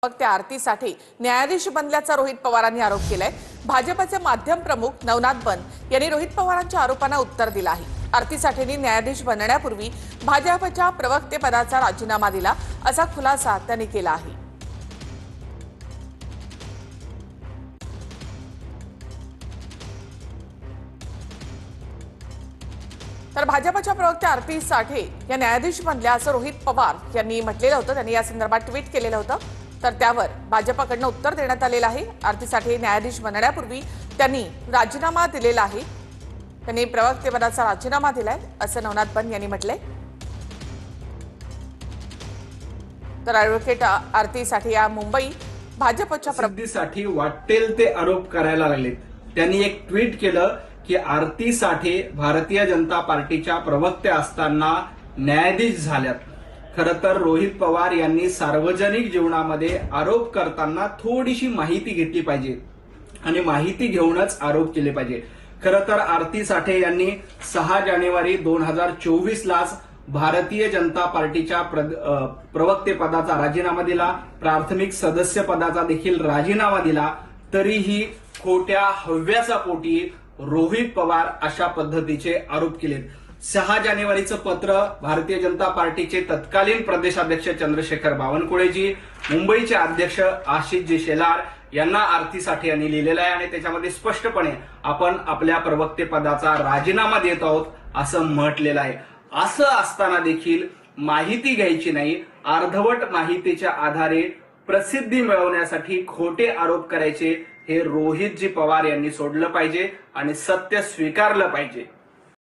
त्या आरती साठे न्यायाधीश बनल्याचा रोहित पवारांनी आरोप केलाय। भाजपचे माध्यम प्रमुख नवनाथ बन यांनी रोहित पवारांच्या आरोपांना उत्तर दिलं आहे। आरती साठेंनी न्यायाधीश बनण्यापूर्वी भाजपच्या प्रवक्तेपदाचा राजीनामा दिला असा खुलासा त्यांनी केला आहे। तर भाजपच्या प्रवक्ते आरती साठे या न्यायाधीश बनल्या असं रोहित पवार यांनी म्हटलेलं होतं। त्यांनी या संदर्भात ट्विट केलेलं होतं। तर त्यावर भाजपकडून उत्तर देण्यात आलेलं आहे। आरती साठे न्यायाधीश बनण्यापूर्वी त्यांनी राजीनामा दिलेला आहे। त्यांनी प्रवक्तेपदाचा राजीनामा दिलाय असं नवनाथ बन यांनी म्हटलंय। तर ॲडव्होकेट आरती साठे या मुंबई भाजपच्या प्रसिद्धीसाठी वाटेल ते आरोप करायला लागलेत। त्यांनी एक ट्विट केलं की आरती साठे भारतीय जनता पार्टीच्या प्रवक्ते असताना न्यायाधीश झाल्यात। खरं तर रोहित पवार यांनी सार्वजनिक जीवनामध्ये आरोप करताना थोडीशी माहिती घेतली पाहिजे आणि माहिती घेऊनच आरोप केले पाहिजे। खरं तर आरती साठे यांनी 6 जानेवारी 2024 लाच भारतीय जनता पार्टीच्या प्रवक्तेपदाचा राजीनामा दिला, प्राथमिक सदस्य पदाचा देखील राजीनामा दिला। तरीही खोट्या हव्यासा पोटी रोहित पवार अशा पद्धतीचे आरोप केलेत। 6 जानेवारीचं पत्र भारतीय जनता पार्टीचे तत्कालीन प्रदेशाध्यक्ष चंद्रशेखर बावनकुळेजी, मुंबईचे अध्यक्ष आशिषजी शेलार यांना आरती साठे यांनी लिहिलेलं आहे आणि त्याच्यामध्ये स्पष्टपणे आपण आपल्या प्रवक्तेपदाचा राजीनामा देत आहोत असं म्हटलेलं आहे। असं असताना देखील माहिती घ्यायची नाही, अर्धवट माहितीच्या आधारे प्रसिद्धी मिळवण्यासाठी खोटे आरोप करायचे हे रोहितजी पवार यांनी सोडलं पाहिजे आणि सत्य स्वीकारलं पाहिजे।